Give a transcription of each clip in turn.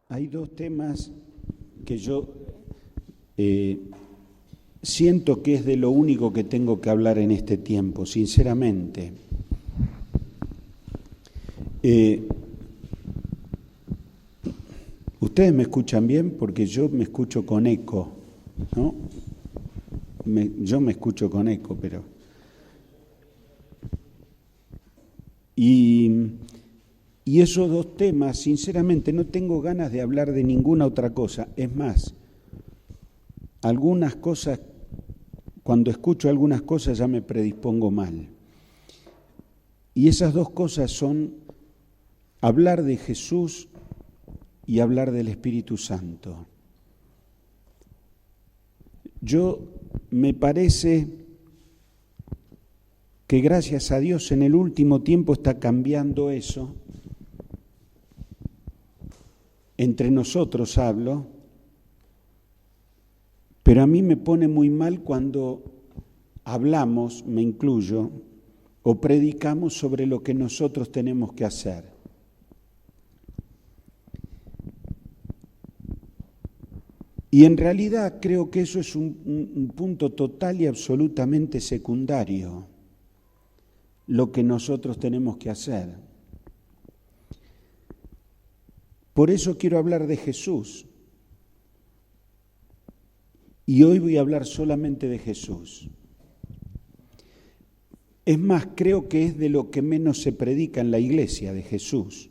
Hay dos temas que yo siento que es de lo único que tengo que hablar en este tiempo, sinceramente. ¿Ustedes me escuchan bien? Porque yo me escucho con eco, ¿no? Yo me escucho con eco, pero... Y esos dos temas, sinceramente, no tengo ganas de hablar de ninguna otra cosa. Es más, algunas cosas, cuando escucho algunas cosas ya me predispongo mal. Y esas dos cosas son hablar de Jesús y hablar del Espíritu Santo. Me parece que gracias a Dios en el último tiempo está cambiando eso. Entre nosotros hablo, pero a mí me pone muy mal cuando hablamos, me incluyo, o predicamos sobre lo que nosotros tenemos que hacer. Y en realidad creo que eso es un punto total y absolutamente secundario, lo que nosotros tenemos que hacer. Por eso quiero hablar de Jesús. Y hoy voy a hablar solamente de Jesús. Es más, creo que es de lo que menos se predica en la iglesia, de Jesús.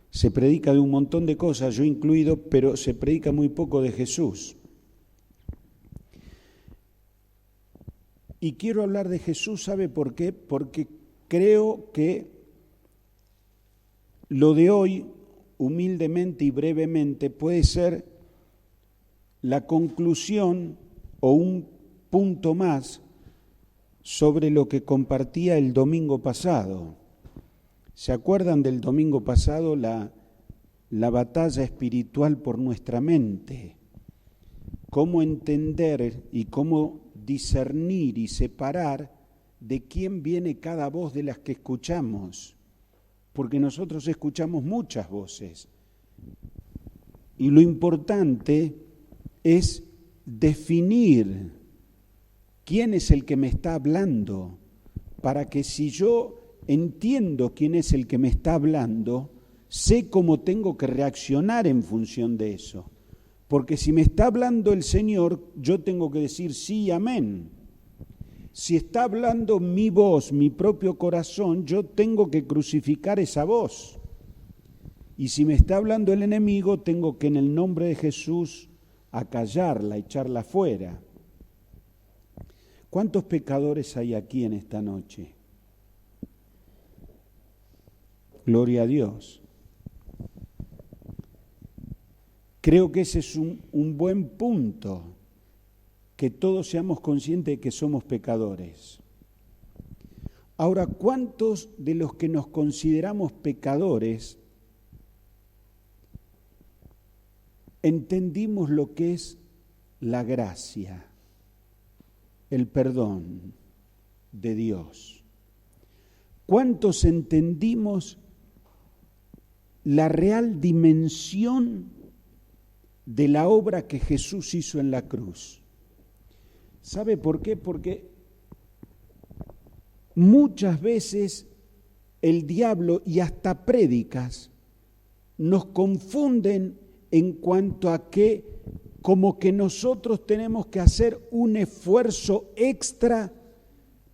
Se predica de un montón de cosas, yo incluido, pero se predica muy poco de Jesús. Y quiero hablar de Jesús, ¿sabe por qué? Porque creo que lo de hoy, humildemente y brevemente, puede ser la conclusión o un punto más sobre lo que compartía el domingo pasado. ¿Se acuerdan del domingo pasado la batalla espiritual por nuestra mente? Cómo entender y cómo discernir y separar de quién viene cada voz de las que escuchamos. Porque nosotros escuchamos muchas voces. Y lo importante es definir quién es el que me está hablando, para que si yo entiendo quién es el que me está hablando, sé cómo tengo que reaccionar en función de eso. Porque si me está hablando el Señor, yo tengo que decir sí, amén. Si está hablando mi voz, mi propio corazón, yo tengo que crucificar esa voz. Y si me está hablando el enemigo, tengo que en el nombre de Jesús acallarla, echarla fuera. ¿Cuántos pecadores hay aquí en esta noche? Gloria a Dios. Creo que ese es un buen punto, que todos seamos conscientes de que somos pecadores. Ahora, ¿cuántos de los que nos consideramos pecadores entendimos lo que es la gracia, el perdón de Dios? ¿Cuántos entendimos la real dimensión de la obra que Jesús hizo en la cruz? ¿Sabe por qué? Porque muchas veces el diablo y hasta prédicas nos confunden en cuanto a que como que nosotros tenemos que hacer un esfuerzo extra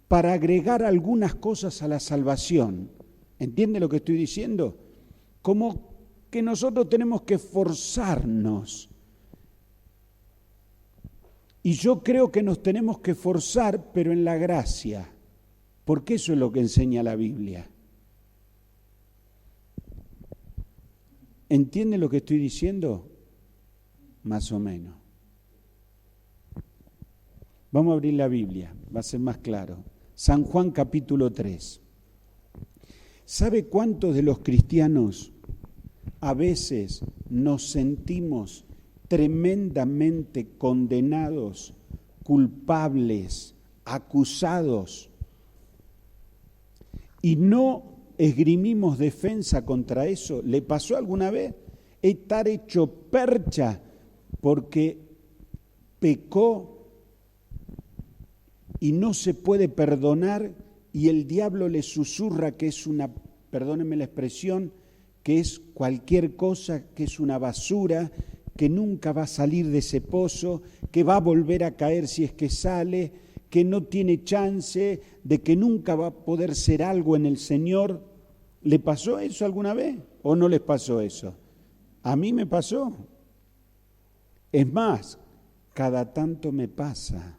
para agregar algunas cosas a la salvación. ¿Entiende lo que estoy diciendo? Como que nosotros tenemos que forzarnos. Y yo creo que nos tenemos que forzar, pero en la gracia, porque eso es lo que enseña la Biblia. ¿Entiende lo que estoy diciendo? Más o menos. Vamos a abrir la Biblia, va a ser más claro. San Juan capítulo 3. ¿Sabe cuántos de los cristianos a veces nos sentimos tremendamente condenados, culpables, acusados, y no esgrimimos defensa contra eso? ¿Le pasó alguna vez? estar hecho percha porque pecó y no se puede perdonar y el diablo le susurra que es una, perdónenme la expresión, que es cualquier cosa, que es una basura, que nunca va a salir de ese pozo, que va a volver a caer si es que sale, que no tiene chance, de que nunca va a poder ser algo en el Señor. ¿Le pasó eso alguna vez o no les pasó eso? A mí me pasó. Es más, cada tanto me pasa.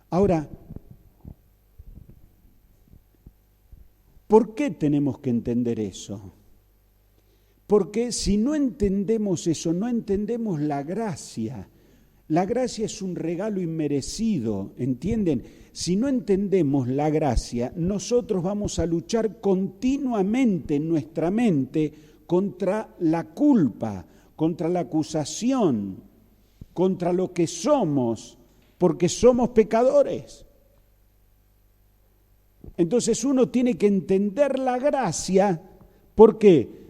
Ahora, ¿por qué tenemos que entender eso? Porque si no entendemos eso, no entendemos la gracia. La gracia es un regalo inmerecido, ¿entienden? Si no entendemos la gracia, nosotros vamos a luchar continuamente en nuestra mente contra la culpa, contra la acusación, contra lo que somos, porque somos pecadores. Entonces uno tiene que entender la gracia. ¿Por qué?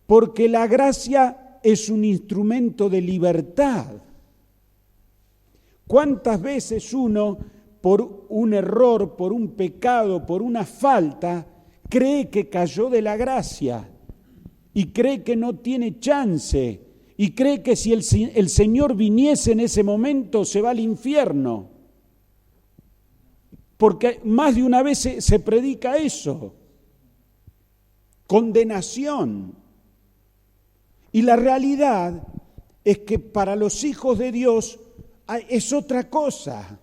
Porque la gracia es un instrumento de libertad. ¿Cuántas veces uno, por un error, por un pecado, por una falta, cree que cayó de la gracia y cree que no tiene chance y cree que si el Señor viniese en ese momento se va al infierno? Porque más de una vez se predica eso, condenación. Y la realidad es que para los hijos de Dios es otra cosa.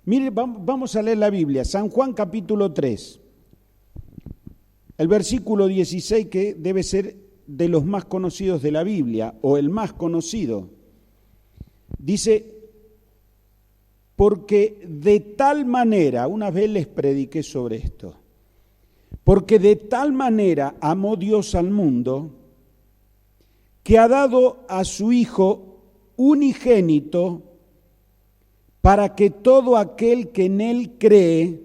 Mire, vamos a leer la Biblia, San Juan capítulo 3, el versículo 16, que debe ser de los más conocidos de la Biblia, o el más conocido. Dice, porque de tal manera, una vez les prediqué sobre esto, porque de tal manera amó Dios al mundo, que ha dado a su Hijo unigénito, para que todo aquel que en Él cree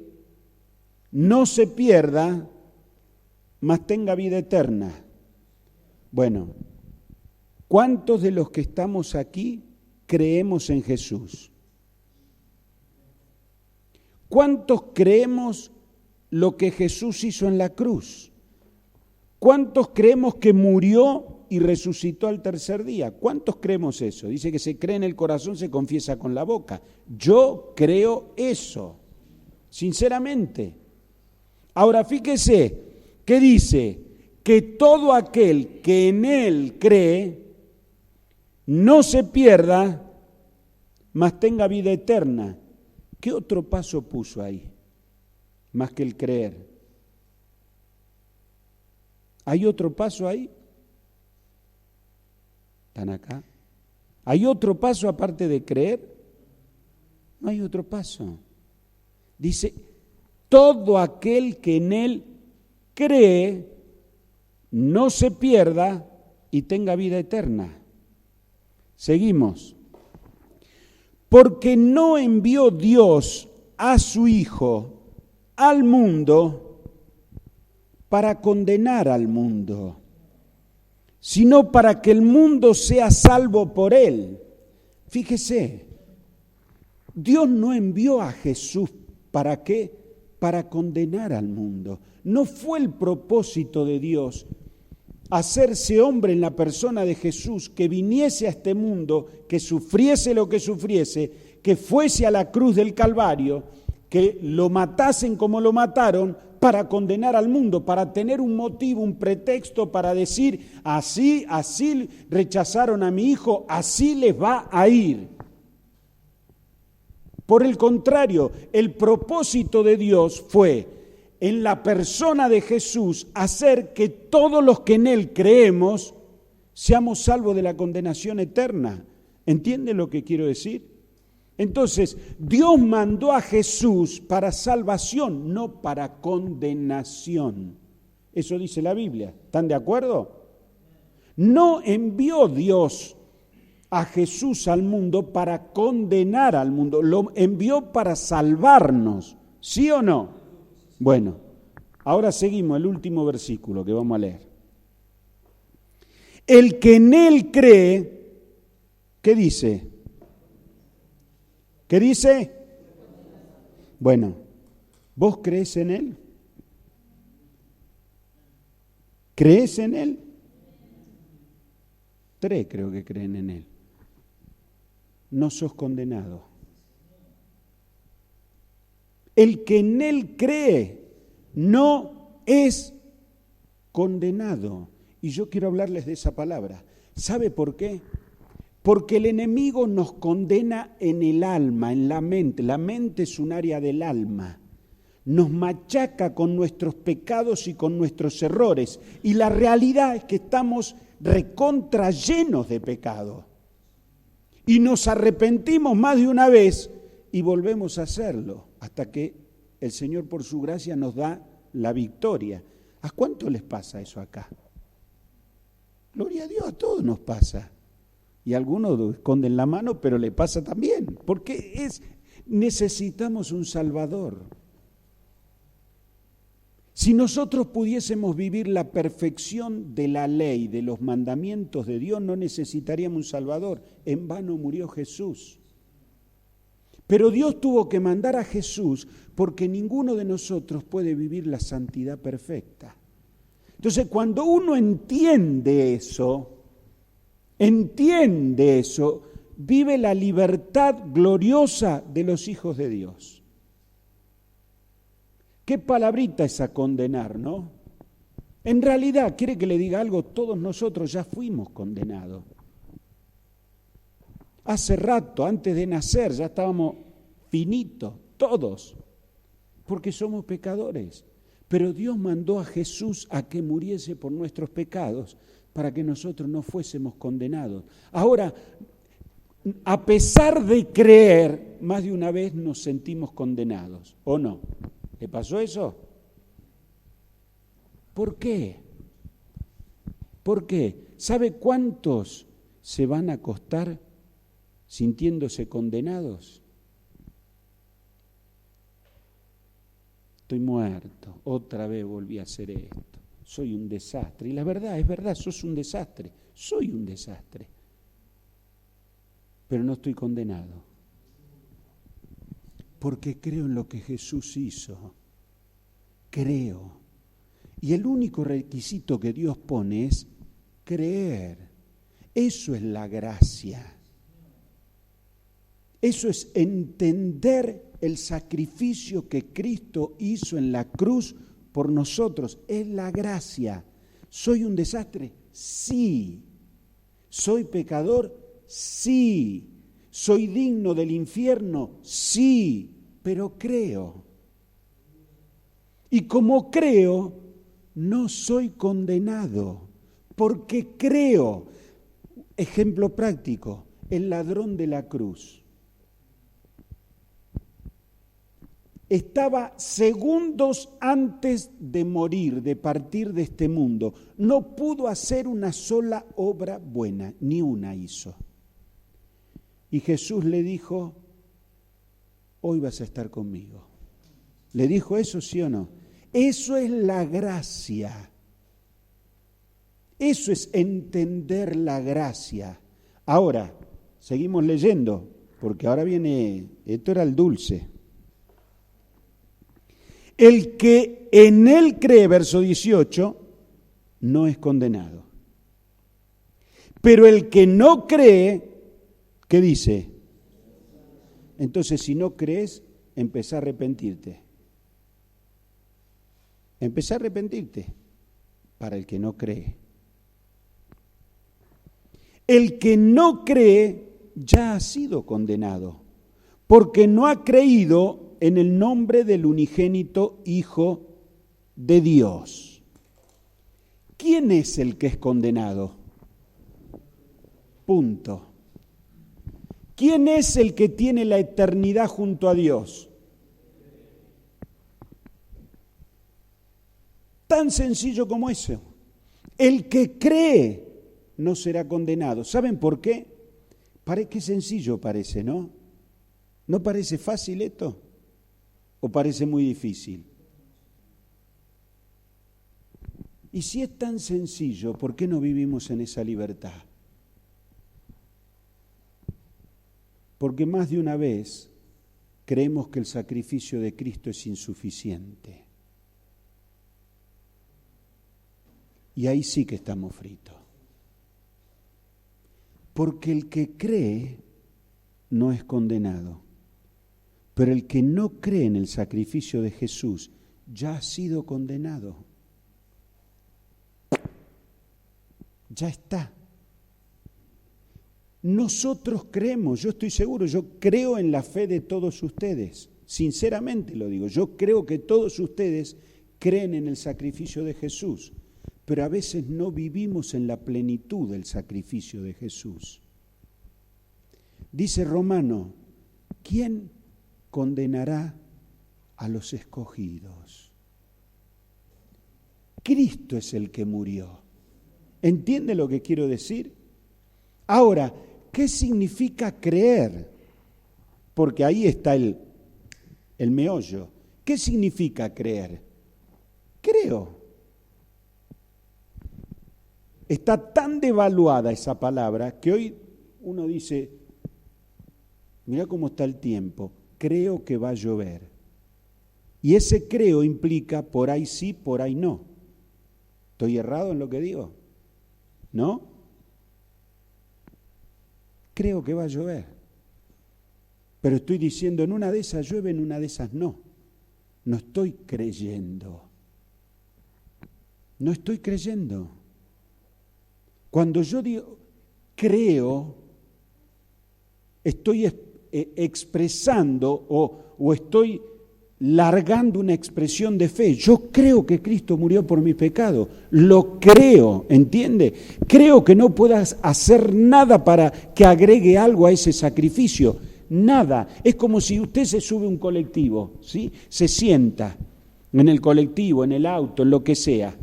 no se pierda, mas tenga vida eterna. Bueno, ¿cuántos de los que estamos aquí creemos en Jesús? ¿Cuántos creemos lo que Jesús hizo en la cruz? ¿Cuántos creemos que murió y resucitó al tercer día? ¿Cuántos creemos eso? Dice que se cree en el corazón, se confiesa con la boca. Yo creo eso, sinceramente. Ahora fíjese que dice que todo aquel que en Él cree no se pierda, mas tenga vida eterna. ¿Qué otro paso puso ahí? Más que el creer. ¿Hay otro paso ahí? ¿Están acá? ¿Hay otro paso aparte de creer? No hay otro paso. Dice, todo aquel que en Él cree no se pierda y tenga vida eterna. Seguimos. Porque no envió Dios a su Hijo al mundo para condenar al mundo, sino para que el mundo sea salvo por Él. Fíjese, Dios no envió a Jesús, ¿para qué? Para condenar al mundo. No fue el propósito de Dios hacerse hombre en la persona de Jesús, que viniese a este mundo, que sufriese lo que sufriese, que fuese a la cruz del Calvario, que lo matasen como lo mataron, para condenar al mundo, para tener un motivo, un pretexto para decir, así rechazaron a mi hijo, así les va a ir. Por el contrario, el propósito de Dios fue, en la persona de Jesús, hacer que todos los que en Él creemos seamos salvos de la condenación eterna. ¿Entiende lo que quiero decir? Entonces, Dios mandó a Jesús para salvación, no para condenación. Eso dice la Biblia. ¿Están de acuerdo? No envió Dios a Jesús al mundo para condenar al mundo, lo envió para salvarnos. ¿Sí o no? Bueno, ahora seguimos el último versículo que vamos a leer. El que en Él cree, ¿qué dice? ¿Qué dice? Bueno, ¿vos crees en Él? ¿Crees en Él? 3 creo que creen en Él. No sos condenado. El que en Él cree no es condenado. Y yo quiero hablarles de esa palabra. ¿Sabe por qué? Porque el enemigo nos condena en el alma, en la mente. La mente es un área del alma. Nos machaca con nuestros pecados y con nuestros errores. Y la realidad es que estamos recontra llenos de pecado. Y nos arrepentimos más de una vez y volvemos a hacerlo hasta que el Señor por su gracia nos da la victoria. ¿A cuánto les pasa eso acá? Gloria a Dios, a todos nos pasa. Y algunos esconden la mano, pero le pasa también. Porque necesitamos un Salvador. Si nosotros pudiésemos vivir la perfección de la ley, de los mandamientos de Dios, no necesitaríamos un Salvador. En vano murió Jesús. Pero Dios tuvo que mandar a Jesús porque ninguno de nosotros puede vivir la santidad perfecta. Entonces, cuando uno entiende eso, vive la libertad gloriosa de los hijos de Dios. Qué palabrita es a condenar, ¿no? En realidad, ¿quiere que le diga algo? Todos nosotros ya fuimos condenados. Hace rato, antes de nacer, ya estábamos finitos, todos, porque somos pecadores. Pero Dios mandó a Jesús a que muriese por nuestros pecados para que nosotros no fuésemos condenados. Ahora, a pesar de creer, más de una vez nos sentimos condenados, ¿o no? ¿Le pasó eso? ¿Por qué? ¿Por qué? ¿Sabe cuántos se van a acostar sintiéndose condenados? Estoy muerto, otra vez volví a hacer esto, soy un desastre. Y la verdad, es verdad, sos un desastre, soy un desastre. Pero no estoy condenado. Porque creo en lo que Jesús hizo. Creo. Y el único requisito que Dios pone es creer. Eso es la gracia. Eso es entender el sacrificio que Cristo hizo en la cruz por nosotros. Es la gracia. ¿Soy un desastre? Sí. ¿Soy pecador? Sí. ¿Soy digno del infierno? Sí, pero creo. Y como creo, no soy condenado, porque creo. Ejemplo práctico, el ladrón de la cruz. Estaba segundos antes de morir, de partir de este mundo. No pudo hacer una sola obra buena, ni una hizo. Y Jesús le dijo, hoy vas a estar conmigo. ¿Le dijo eso, sí o no? Eso es la gracia. Eso es entender la gracia. Ahora, seguimos leyendo, porque ahora viene, esto era el dulce. El que en Él cree, verso 18, no es condenado. Pero el que no cree, ¿qué dice? Entonces, si no crees, empezá a arrepentirte. Empezá a arrepentirte para el que no cree. El que no cree ya ha sido condenado, porque no ha creído en el nombre del unigénito Hijo de Dios. ¿Quién es el que es condenado? Punto. ¿Quién es el que tiene la eternidad junto a Dios? Tan sencillo como eso. El que cree no será condenado. ¿Saben por qué? Qué sencillo parece, ¿no? ¿No parece fácil esto? ¿O parece muy difícil? Y si es tan sencillo, ¿por qué no vivimos en esa libertad? Porque más de una vez creemos que el sacrificio de Cristo es insuficiente. Y ahí sí que estamos fritos. Porque el que cree no es condenado, pero el que no cree en el sacrificio de Jesús ya ha sido condenado. Ya está. Nosotros creemos, yo estoy seguro, yo creo en la fe de todos ustedes, sinceramente lo digo, yo creo que todos ustedes creen en el sacrificio de Jesús, pero a veces no vivimos en la plenitud del sacrificio de Jesús. Dice Romano, ¿quién condenará a los escogidos? Cristo es el que murió. ¿Entiende lo que quiero decir? Ahora, ¿qué significa creer? Porque ahí está el meollo. ¿Qué significa creer? Creo. Está tan devaluada esa palabra que hoy uno dice, mira cómo está el tiempo, creo que va a llover. Y ese creo implica por ahí sí, por ahí no. ¿Estoy errado en lo que digo? ¿No? Creo que va a llover. Pero estoy diciendo, en una de esas llueve, en una de esas no. No estoy creyendo. No estoy creyendo. Cuando yo digo creo, estoy expresando o estoy largando una expresión de fe. Yo creo que Cristo murió por mi pecado. Lo creo, ¿entiende? Creo que no puedas hacer nada para que agregue algo a ese sacrificio. Nada. Es como si usted se sube a un colectivo, ¿sí? Se sienta en el colectivo, en el auto, en lo que sea,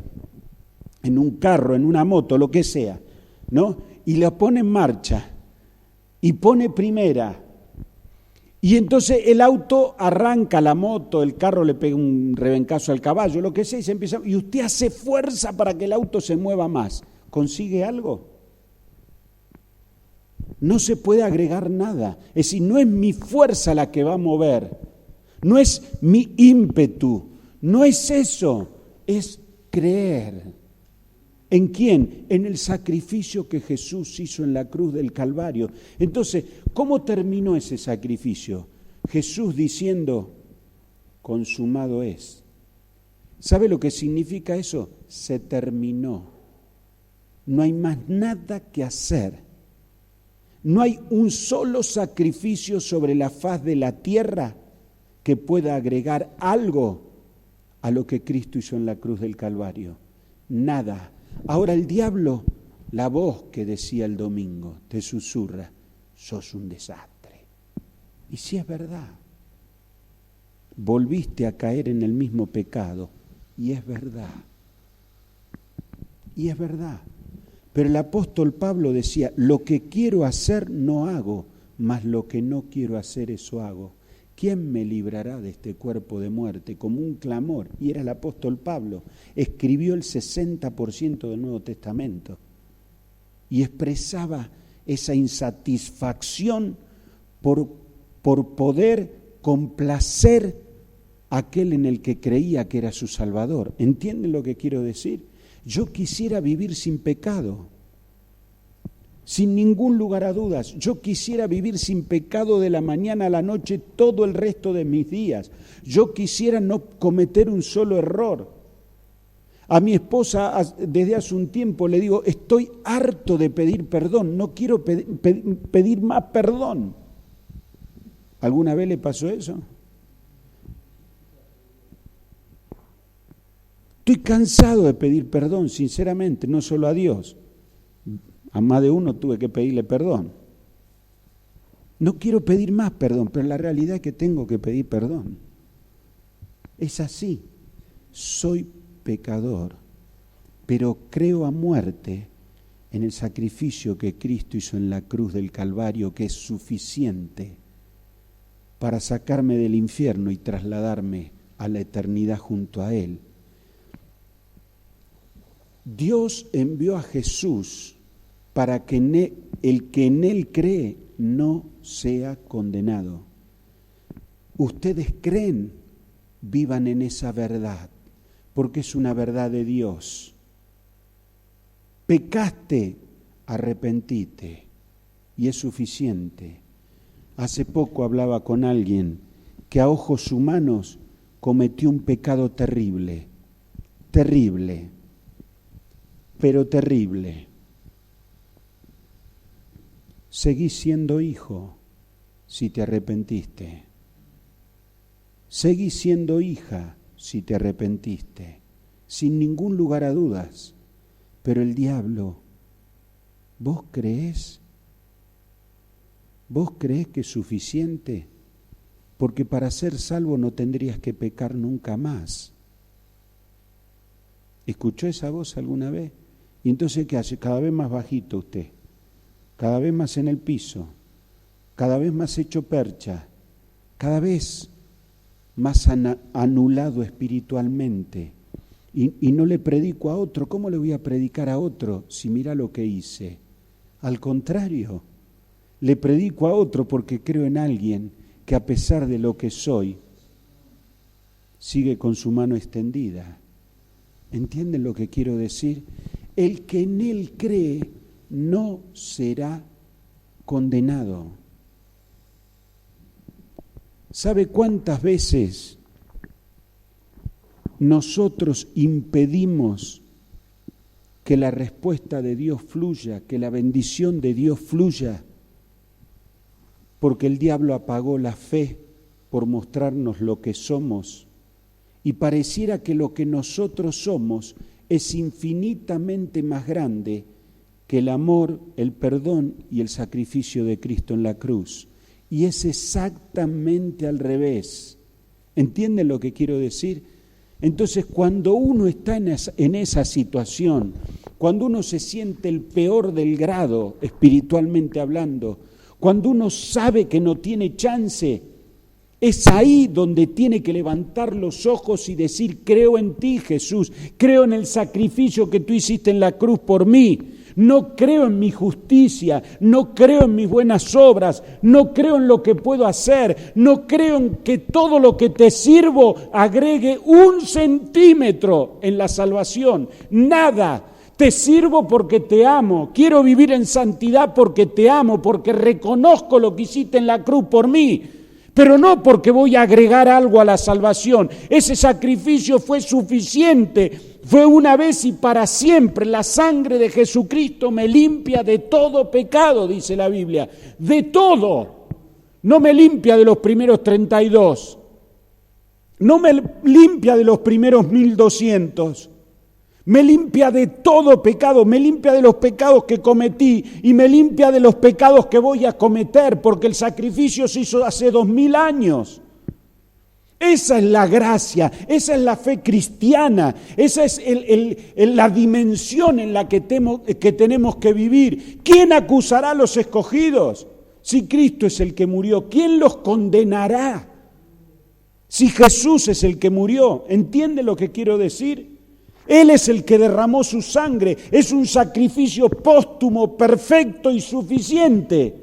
en un carro, en una moto, lo que sea, ¿no? Y la pone en marcha y pone primera. Y entonces el auto arranca, la moto, el carro le pega un rebencazo al caballo, lo que sea, y se empieza. Y usted hace fuerza para que el auto se mueva más. ¿Consigue algo? No se puede agregar nada. Es decir, no es mi fuerza la que va a mover, no es mi ímpetu, no es eso, es creer. ¿En quién? En el sacrificio que Jesús hizo en la cruz del Calvario. Entonces, ¿cómo terminó ese sacrificio? Jesús diciendo, consumado es. ¿Sabe lo que significa eso? Se terminó. No hay más nada que hacer. No hay un solo sacrificio sobre la faz de la tierra que pueda agregar algo a lo que Cristo hizo en la cruz del Calvario. Nada. Ahora el diablo, la voz que decía el domingo, te susurra, sos un desastre. Y si es verdad, volviste a caer en el mismo pecado, y es verdad. Y es verdad. Pero el apóstol Pablo decía, lo que quiero hacer no hago, mas lo que no quiero hacer eso hago. ¿Quién me librará de este cuerpo de muerte? Como un clamor. Y era el apóstol Pablo. Escribió el 60% del Nuevo Testamento. Y expresaba esa insatisfacción por poder complacer a aquel en el que creía que era su Salvador. ¿Entienden lo que quiero decir? Yo quisiera vivir sin pecado. Sin ningún lugar a dudas, yo quisiera vivir sin pecado de la mañana a la noche todo el resto de mis días. Yo quisiera no cometer un solo error. A mi esposa desde hace un tiempo le digo, estoy harto de pedir perdón, no quiero pedir más perdón. ¿Alguna vez le pasó eso? Estoy cansado de pedir perdón, sinceramente, no solo a Dios. A más de uno tuve que pedirle perdón. No quiero pedir más perdón, pero la realidad es que tengo que pedir perdón. Es así. Soy pecador, pero creo a muerte en el sacrificio que Cristo hizo en la cruz del Calvario, que es suficiente para sacarme del infierno y trasladarme a la eternidad junto a Él. Dios envió a Jesús para que el que en Él cree no sea condenado. Ustedes creen, vivan en esa verdad, porque es una verdad de Dios. Pecaste, arrepentite, y es suficiente. Hace poco hablaba con alguien que a ojos humanos cometió un pecado terrible, terrible, pero terrible. Seguís siendo hijo si te arrepentiste. Seguís siendo hija si te arrepentiste, sin ningún lugar a dudas. Pero el diablo, ¿vos creés? ¿Vos creés que es suficiente? Porque para ser salvo no tendrías que pecar nunca más. ¿Escuchó esa voz alguna vez? Y entonces, ¿qué hace? Cada vez más bajito usted, cada vez más en el piso, cada vez más hecho percha, cada vez más anulado espiritualmente. Y no le predico a otro. ¿Cómo le voy a predicar a otro si mira lo que hice? Al contrario, le predico a otro porque creo en alguien que a pesar de lo que soy, sigue con su mano extendida. ¿Entienden lo que quiero decir? El que en Él cree no será condenado. ¿Sabe cuántas veces nosotros impedimos que la respuesta de Dios fluya, que la bendición de Dios fluya? Porque el diablo apagó la fe por mostrarnos lo que somos, y pareciera que lo que nosotros somos es infinitamente más grande que el amor, el perdón y el sacrificio de Cristo en la cruz. Y es exactamente al revés. ¿Entienden lo que quiero decir? Entonces, cuando uno está en esa situación, cuando uno se siente el peor del grado, espiritualmente hablando, cuando uno sabe que no tiene chance, es ahí donde tiene que levantar los ojos y decir: creo en ti, Jesús, creo en el sacrificio que tú hiciste en la cruz por mí. No creo en mi justicia, no creo en mis buenas obras, no creo en lo que puedo hacer, no creo en que todo lo que te sirvo agregue 1 centímetro en la salvación. Nada. Te sirvo porque te amo, quiero vivir en santidad porque te amo, porque reconozco lo que hiciste en la cruz por mí, pero no porque voy a agregar algo a la salvación. Ese sacrificio fue suficiente, fue una vez y para siempre. La sangre de Jesucristo me limpia de todo pecado, dice la Biblia, de todo. No me limpia de los primeros 32, no me limpia de los primeros 1200. Me limpia de todo pecado, me limpia de los pecados que cometí y me limpia de los pecados que voy a cometer, porque el sacrificio se hizo hace 2000 años. Esa es la gracia, esa es la fe cristiana, esa es la dimensión en la que tenemos que vivir. ¿Quién acusará a los escogidos? Si Cristo es el que murió, ¿quién los condenará? Si Jesús es el que murió, ¿entiende lo que quiero decir? Él es el que derramó su sangre, es un sacrificio póstumo, perfecto y suficiente.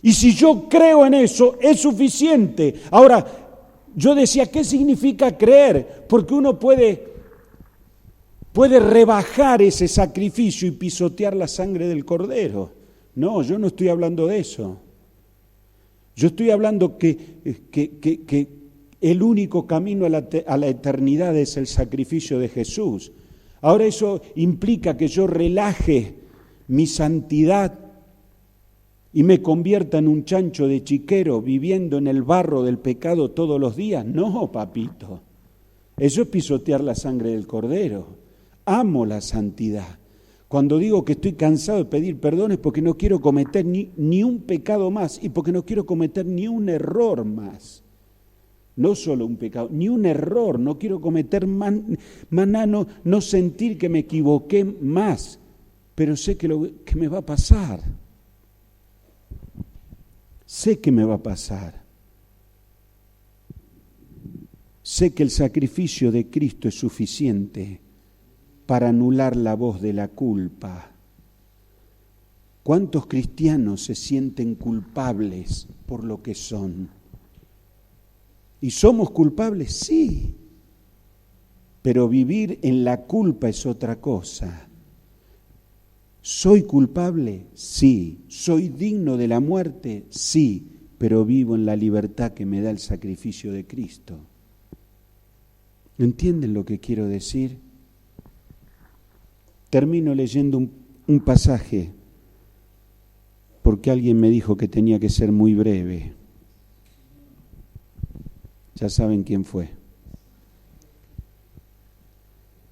Y si yo creo en eso, es suficiente. Ahora, yo decía, ¿qué significa creer? Porque uno puede rebajar ese sacrificio y pisotear la sangre del Cordero. No, yo no estoy hablando de eso. Yo estoy hablando que el único camino a la eternidad es el sacrificio de Jesús. Ahora eso implica que yo relaje mi santidad y me convierta en un chancho de chiquero viviendo en el barro del pecado todos los días. No, papito. Eso es pisotear la sangre del Cordero. Amo la santidad. Cuando digo que estoy cansado de pedir perdón es porque no quiero cometer ni un pecado más y porque no quiero cometer ni un error más. No solo un pecado, ni un error, no quiero cometer no sentir que me equivoqué más, pero sé que me va a pasar. Sé que me va a pasar. Sé que el sacrificio de Cristo es suficiente para anular la voz de la culpa. ¿Cuántos cristianos se sienten culpables por lo que son? ¿Y somos culpables? Sí. Pero vivir en la culpa es otra cosa. ¿Soy culpable? Sí. ¿Soy digno de la muerte? Sí. Pero vivo en la libertad que me da el sacrificio de Cristo. ¿Entienden lo que quiero decir? Termino leyendo un pasaje, porque alguien me dijo que tenía que ser muy breve. Ya saben quién fue.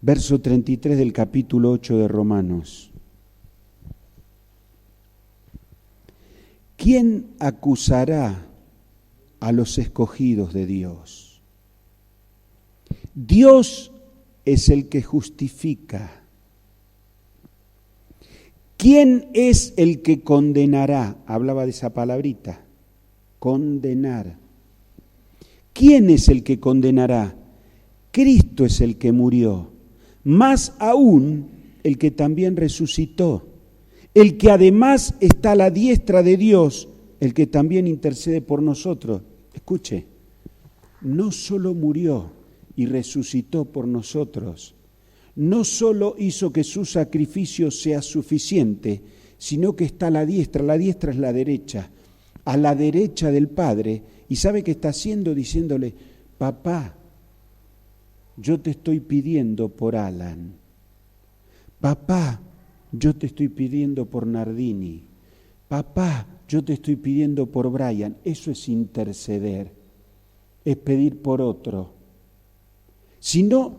Verso 33 del capítulo 8 de Romanos. ¿Quién acusará a los escogidos de Dios? Dios es el que justifica. ¿Quién es el que condenará? Hablaba de esa palabrita, condenar. ¿Quién es el que condenará? Cristo es el que murió, más aún el que también resucitó, el que además está a la diestra de Dios, el que también intercede por nosotros. Escuche, no solo murió y resucitó por nosotros, no solo hizo que su sacrificio sea suficiente, sino que está a la diestra es la derecha, a la derecha del Padre, y ¿sabe qué está haciendo? Diciéndole, papá, yo te estoy pidiendo por Alan, papá, yo te estoy pidiendo por Nardini, papá, yo te estoy pidiendo por Brian. Eso es interceder, es pedir por otro. Sino,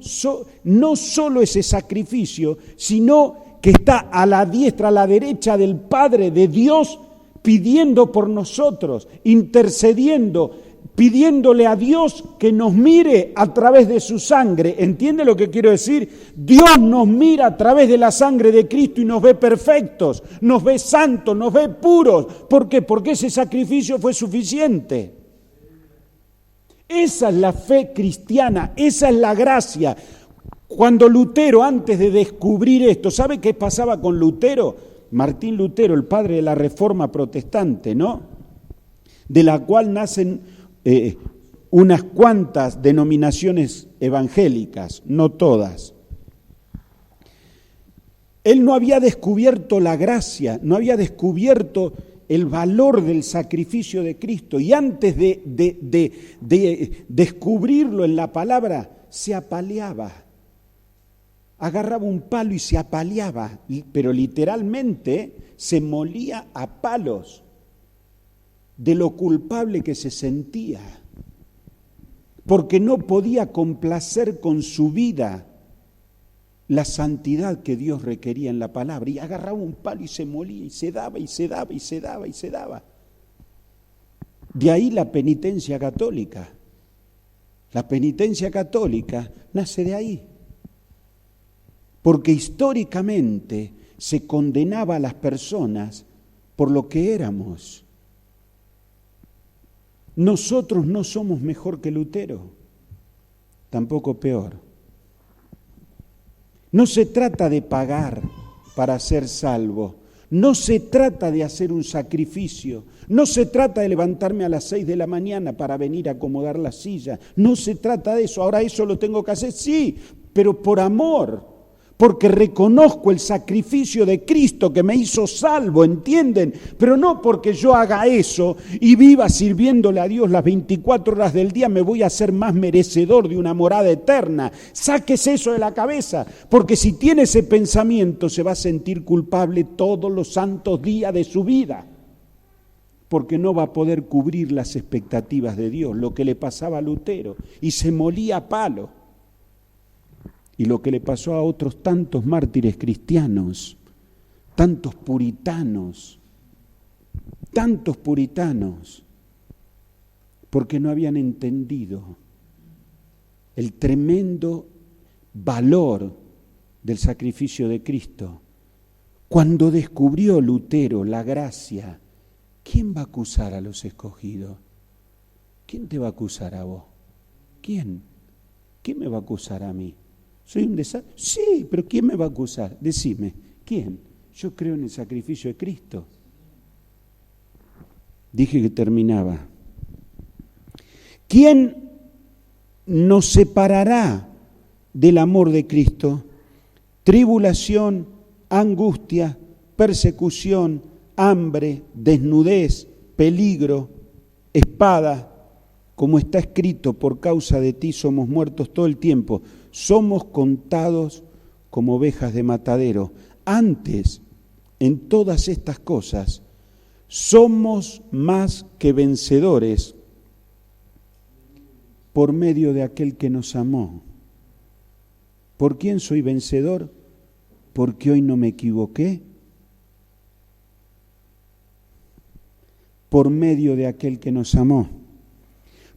no solo ese sacrificio, sino que está a la diestra, a la derecha del Padre, de Dios, pidiendo por nosotros, intercediendo, pidiéndole a Dios que nos mire a través de su sangre. ¿Entiende lo que quiero decir? Dios nos mira a través de la sangre de Cristo y nos ve perfectos, nos ve santos, nos ve puros. ¿Por qué? Porque ese sacrificio fue suficiente. Esa es la fe cristiana, esa es la gracia. Cuando Lutero, antes de descubrir esto, ¿sabe qué pasaba con Lutero? Martín Lutero, el padre de la Reforma protestante, ¿no? De la cual nacen unas cuantas denominaciones evangélicas, no todas. Él no había descubierto la gracia, no había descubierto el valor del sacrificio de Cristo, y antes de descubrirlo en la palabra, se apaleaba. Agarraba un palo y se apaleaba, pero literalmente se molía a palos de lo culpable que se sentía, porque no podía complacer con su vida la santidad que Dios requería en la palabra, y agarraba un palo y se molía, y se daba, y se daba, y se daba, y se daba. De ahí la penitencia católica. La penitencia católica nace de ahí, porque históricamente se condenaba a las personas por lo que éramos. Nosotros no somos mejor que Lutero, tampoco peor. No se trata de pagar para ser salvo, no se trata de hacer un sacrificio, no se trata de levantarme a las 6 de la mañana para venir a acomodar la silla, no se trata de eso. Ahora eso lo tengo que hacer, sí, pero por amor, porque reconozco el sacrificio de Cristo que me hizo salvo, ¿entienden? Pero no porque yo haga eso y viva sirviéndole a Dios las 24 horas del día me voy a hacer más merecedor de una morada eterna. Sáquese eso de la cabeza, porque si tiene ese pensamiento se va a sentir culpable todos los santos días de su vida, porque no va a poder cubrir las expectativas de Dios, lo que le pasaba a Lutero, y se molía a palo. Y lo que le pasó a otros tantos mártires cristianos, tantos puritanos, porque no habían entendido el tremendo valor del sacrificio de Cristo. Cuando descubrió Lutero la gracia, ¿quién va a acusar a los escogidos? ¿Quién te va a acusar a vos? ¿Quién? ¿Quién me va a acusar a mí? ¿Soy un desastre? Sí, pero ¿quién me va a acusar? Decime, ¿quién? Yo creo en el sacrificio de Cristo. Dije que terminaba. ¿Quién nos separará del amor de Cristo? Tribulación, angustia, persecución, hambre, desnudez, peligro, espada. Como está escrito, por causa de ti somos muertos todo el tiempo. Somos contados como ovejas de matadero. Antes, en todas estas cosas, somos más que vencedores por medio de aquel que nos amó. ¿Por quién soy vencedor? Porque hoy no me equivoqué. Por medio de aquel que nos amó.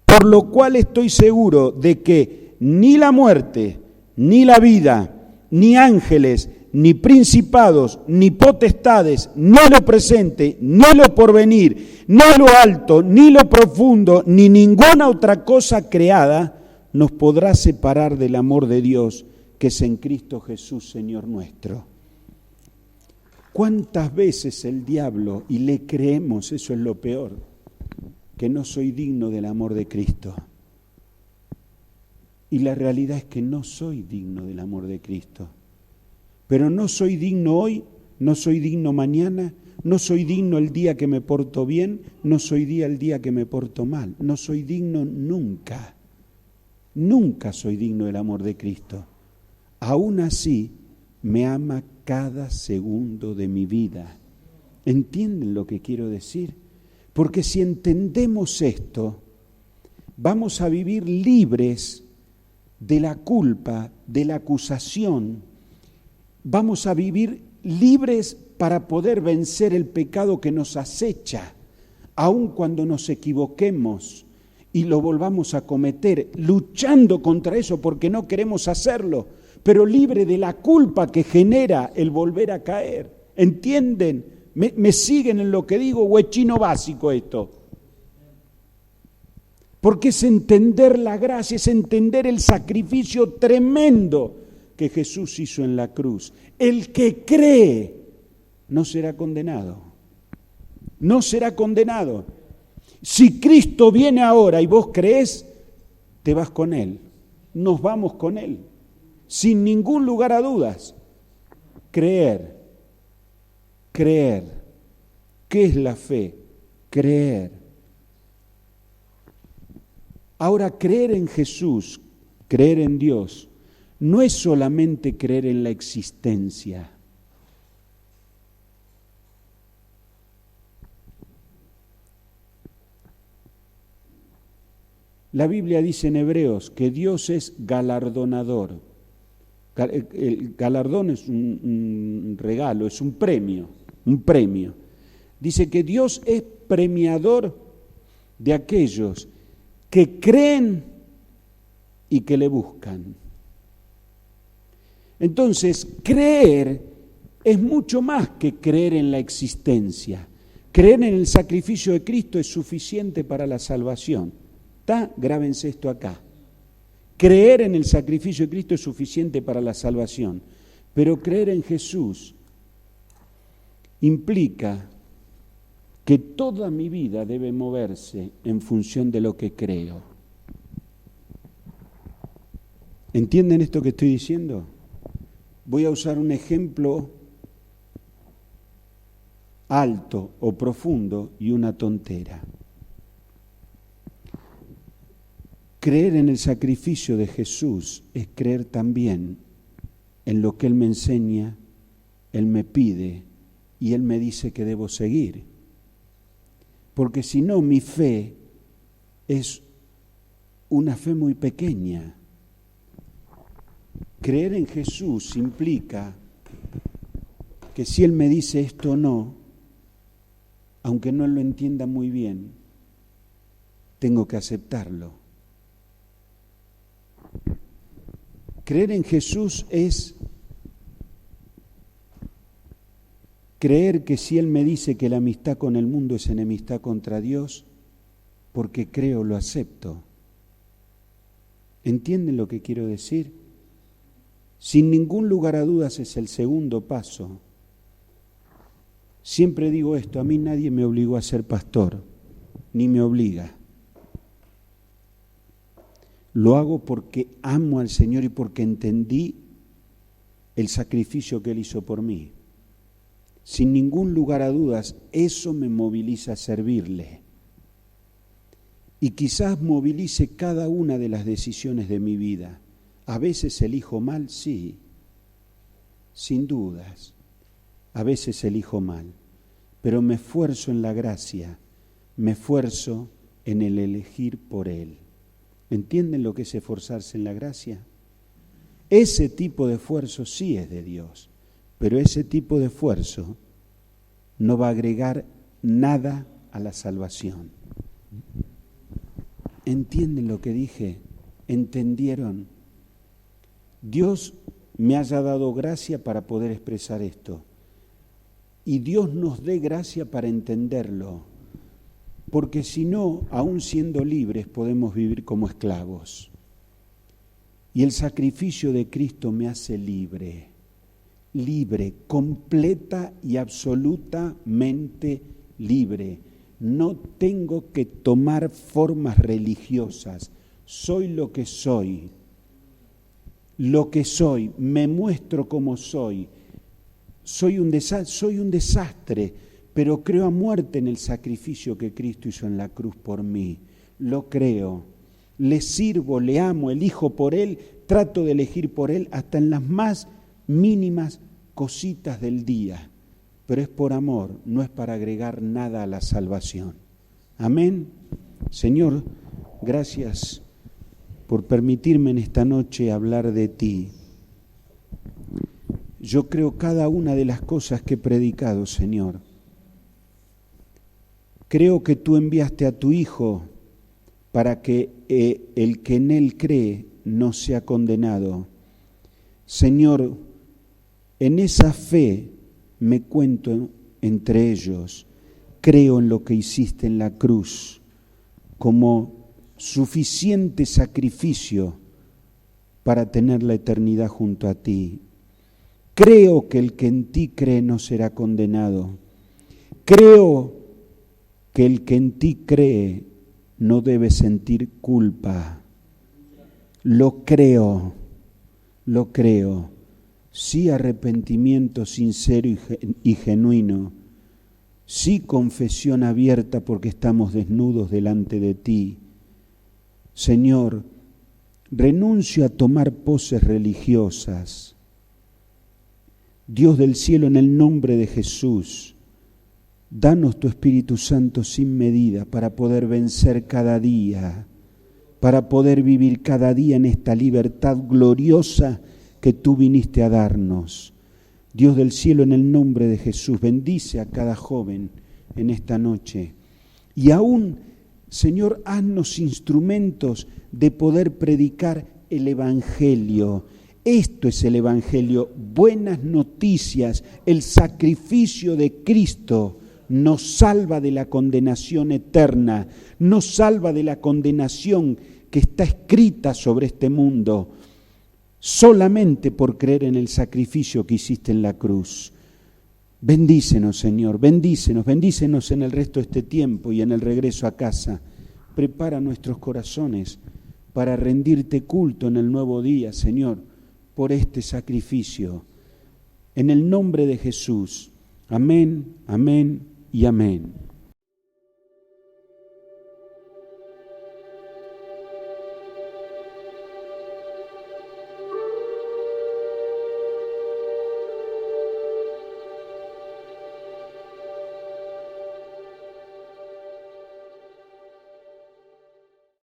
Por lo cual estoy seguro de que ni la muerte, ni la vida, ni ángeles, ni principados, ni potestades, ni lo presente, ni lo porvenir, ni lo alto, ni lo profundo, ni ninguna otra cosa creada nos podrá separar del amor de Dios que es en Cristo Jesús, Señor nuestro. ¿Cuántas veces el diablo, y le creemos, eso es lo peor, que no soy digno del amor de Cristo? Y la realidad es que no soy digno del amor de Cristo. Pero no soy digno hoy, no soy digno mañana, no soy digno el día que me porto bien, no soy el día que me porto mal. No soy digno nunca. Nunca soy digno del amor de Cristo. Aún así, me ama cada segundo de mi vida. ¿Entienden lo que quiero decir? Porque si entendemos esto, vamos a vivir libres de la culpa, de la acusación. Vamos a vivir libres para poder vencer el pecado que nos acecha, aun cuando nos equivoquemos y lo volvamos a cometer, luchando contra eso porque no queremos hacerlo, pero libre de la culpa que genera el volver a caer. ¿Entienden? ¿Me siguen en lo que digo o es chino básico esto? Porque es entender la gracia, es entender el sacrificio tremendo que Jesús hizo en la cruz. El que cree no será condenado. No será condenado. Si Cristo viene ahora y vos creés, te vas con Él. Nos vamos con Él. Sin ningún lugar a dudas. Creer. ¿Qué es la fe? Creer. Ahora, creer en Jesús, creer en Dios, no es solamente creer en la existencia. La Biblia dice en Hebreos que Dios es galardonador. El galardón es un regalo, es un premio. Dice que Dios es premiador de aquellos que creen y que le buscan. Entonces, creer es mucho más que creer en la existencia. Creer en el sacrificio de Cristo es suficiente para la salvación. ¿Está? Grábense esto acá. Creer en el sacrificio de Cristo es suficiente para la salvación, pero creer en Jesús implica que toda mi vida debe moverse en función de lo que creo. ¿Entienden esto que estoy diciendo? Voy a usar un ejemplo alto o profundo y una tontera. Creer en el sacrificio de Jesús es creer también en lo que Él me enseña, Él me pide y Él me dice que debo seguir. Porque si no, mi fe es una fe muy pequeña. Creer en Jesús implica que si Él me dice esto o no, aunque no lo entienda muy bien, tengo que aceptarlo. Creer en Jesús es creer que si Él me dice que la amistad con el mundo es enemistad contra Dios, porque creo, lo acepto. ¿Entienden lo que quiero decir? Sin ningún lugar a dudas es el segundo paso. Siempre digo esto, a mí nadie me obligó a ser pastor, ni me obliga. Lo hago porque amo al Señor y porque entendí el sacrificio que Él hizo por mí. Sin ningún lugar a dudas, eso me moviliza a servirle. Y quizás movilice cada una de las decisiones de mi vida. A veces elijo mal, sí, sin dudas. A veces elijo mal, pero me esfuerzo en la gracia, me esfuerzo en el elegir por Él. ¿Entienden lo que es esforzarse en la gracia? Ese tipo de esfuerzo sí es de Dios, pero ese tipo de esfuerzo no va a agregar nada a la salvación. ¿Entienden lo que dije? ¿Entendieron? Dios me haya dado gracia para poder expresar esto. Y Dios nos dé gracia para entenderlo. Porque si no, aún siendo libres, podemos vivir como esclavos. Y el sacrificio de Cristo me hace libre. Libre, completa y absolutamente libre. No tengo que tomar formas religiosas. Soy lo que soy. Lo que soy, me muestro como soy. Soy un desastre, pero creo a muerte en el sacrificio que Cristo hizo en la cruz por mí. Lo creo. Le sirvo, le amo, elijo por Él, trato de elegir por Él hasta en las más mínimas cositas del día. Pero es por amor, no es para agregar nada a la salvación. Amén. Señor, gracias por permitirme en esta noche hablar de ti. Yo creo cada una de las cosas que he predicado, Señor. Creo que tú enviaste a tu Hijo para que el que en Él cree no sea condenado. Señor, en esa fe me cuento entre ellos. Creo en lo que hiciste en la cruz como suficiente sacrificio para tener la eternidad junto a ti. Creo que el que en ti cree no será condenado. Creo que el que en ti cree no debe sentir culpa. Lo creo. Sí arrepentimiento sincero y genuino. Sí confesión abierta porque estamos desnudos delante de ti. Señor, renuncio a tomar poses religiosas. Dios del cielo, en el nombre de Jesús, danos tu Espíritu Santo sin medida para poder vencer cada día, para poder vivir cada día en esta libertad gloriosa que tú viniste a darnos. Dios del cielo, en el nombre de Jesús, bendice a cada joven en esta noche. Y aún, Señor, haznos instrumentos de poder predicar el Evangelio. Esto es el Evangelio, buenas noticias. El sacrificio de Cristo nos salva de la condenación eterna, nos salva de la condenación que está escrita sobre este mundo, solamente por creer en el sacrificio que hiciste en la cruz. Bendícenos, Señor, bendícenos en el resto de este tiempo y en el regreso a casa. Prepara nuestros corazones para rendirte culto en el nuevo día, Señor, por este sacrificio. En el nombre de Jesús. Amén, amén y amén.